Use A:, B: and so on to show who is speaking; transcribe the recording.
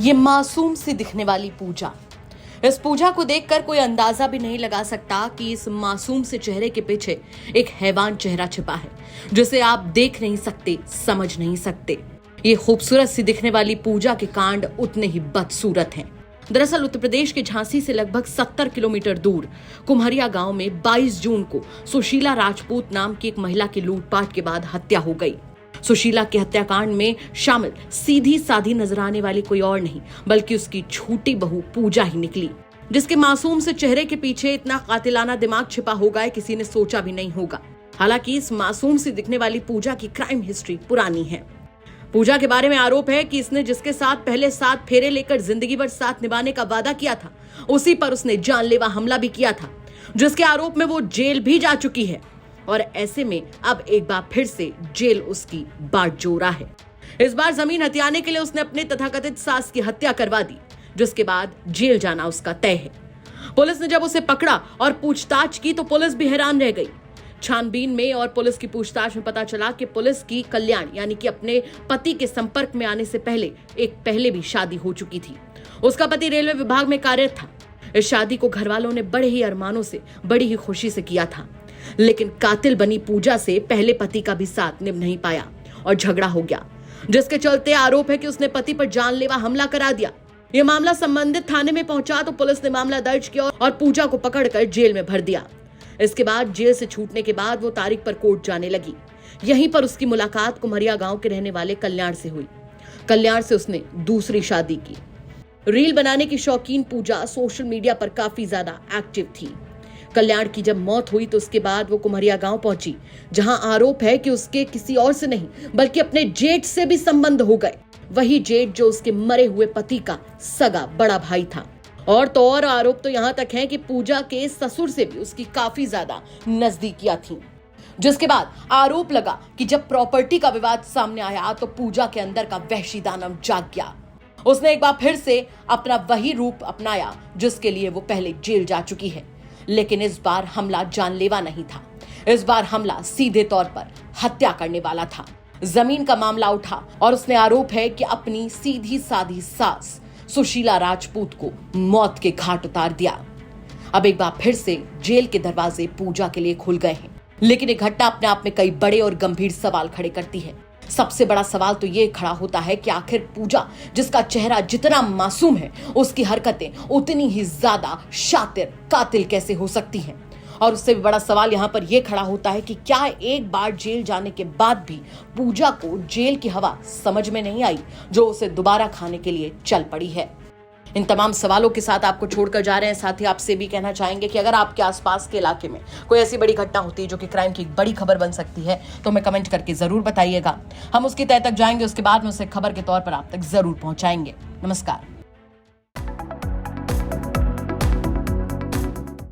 A: ये मासूम सी दिखने वाली पूजा, इस पूजा को देखकर कोई अंदाजा भी नहीं लगा सकता कि इस मासूम से चेहरे के पीछे एक हैवान चेहरा छिपा है जिसे आप देख नहीं सकते, समझ नहीं सकते। ये खूबसूरत सी दिखने वाली पूजा के कांड उतने ही बदसूरत हैं। दरअसल उत्तर प्रदेश के झांसी से लगभग 70 किलोमीटर दूर कुम्हरिया गांव में 22 जून को सुशीला राजपूत नाम की एक महिला की लूटपाट के बाद हत्या हो गई। सुशीला के हत्याकांड में शामिल सीधी साधी नजर आने वाली कोई और नहीं बल्कि उसकी छोटी बहू पूजा ही निकली, जिसके मासूम से चेहरे के पीछे इतना कातिलाना दिमाग छिपा होगा किसी ने सोचा भी नहीं होगा। हालांकि इस मासूम सी दिखने वाली पूजा की क्राइम हिस्ट्री पुरानी है। पूजा के बारे में आरोप है कि इसने जिसके साथ पहले 7 फेरे लेकर जिंदगी भर साथ निभाने का वादा किया था, उसी पर उसने जानलेवा हमला भी किया था, जिसके आरोप में वो जेल भी जा चुकी है और ऐसे में अब एक बार फिर से जेल उसकी बाट जोरा है। इस बार जमीन हथियाने के लिए उसने अपने तथाकथित सास की हत्या करवा दी, जिसके बाद जेल जाना उसका तय है। पुलिस ने जब उसे पकड़ा और पूछताछ की तो पुलिस भी हैरान रह गई। छानबीन में और पुलिस की पूछताछ में पता चला कि पुलिस की कल्याण यानी कि अपने पति के संपर्क में आने से पहले भी शादी हो चुकी थी। उसका पति रेलवे विभाग में कार्यरत था। इस शादी को घरवालों ने बड़े ही अरमानों से, बड़ी ही खुशी से किया था, लेकिन कातिल बनी पूजा से पहले पति का भी साथ निभ नहीं पाया और झगड़ा हो गया, जिसके चलते आरोप है कि उसने पति पर जानलेवा हमला करा दिया। यह मामला संबंधित थाने में पहुंचा तो पुलिस ने मामला दर्ज किया और पूजा को पकड़कर जेल में भर दिया। इसके बाद जेल से छूटने के बाद वो तारीख पर कोर्ट जाने लगी। यहीं पर उसकी मुलाकात कुम्हरिया गांव के रहने वाले कल्याण से हुई। कल्याण से उसने दूसरी शादी की। रील बनाने की शौकीन पूजा सोशल मीडिया पर काफी ज्यादा एक्टिव थी। कल्याण की जब मौत हुई तो उसके बाद वो कुम्हरिया गांव पहुंची, जहां आरोप है कि उसके किसी और से नहीं बल्कि अपने जेठ से भी संबंध हो गए। वही जेठ जो उसके मरे हुए पति का सगा बड़ा भाई था। और तो और आरोप तो यहां तक है कि पूजा के ससुर से भी उसकी काफी ज्यादा नजदीकियां थीं। जिसके बाद आरोप लगा कि जब प्रॉपर्टी का विवाद सामने आया तो पूजा के अंदर का वहशी दानव जाग गया। उसने एक बार फिर से अपना वही रूप अपनाया जिसके लिए वो पहले जेल जा चुकी है, लेकिन इस बार हमला जानलेवा नहीं था। इस बार हमला सीधे तौर पर हत्या करने वाला था। जमीन का मामला उठा और उसने आरोप है कि अपनी सीधी साधी सास सुशीला राजपूत को मौत के घाट उतार दिया। अब एक बार फिर से जेल के दरवाजे पूजा के लिए खुल गए हैं, लेकिन ये घटना अपने आप में कई बड़े और गंभीर सवाल खड़े करती है। सबसे बड़ा सवाल तो ये खड़ा होता है कि आखिर पूजा, जिसका चेहरा जितना मासूम है, उसकी हरकतें उतनी ही ज्यादा शातिर कातिल कैसे हो सकती हैं? और उससे भी बड़ा सवाल यहाँ पर यह खड़ा होता है कि क्या एक बार जेल जाने के बाद भी पूजा को जेल की हवा समझ में नहीं आई जो उसे दोबारा खाने के लिए चल पड़ी है? इन तमाम सवालों के साथ आपको छोड़कर जा रहे हैं। साथ ही आपसे भी कहना चाहेंगे कि अगर आपके आसपास के इलाके में कोई ऐसी बड़ी घटना होती है जो कि क्राइम की बड़ी खबर बन सकती है तो हमें कमेंट करके जरूर बताइएगा। हम उसकी तह तक जाएंगे, उसके बाद में उसे खबर के तौर पर आप तक जरूर पहुंचाएंगे। नमस्कार।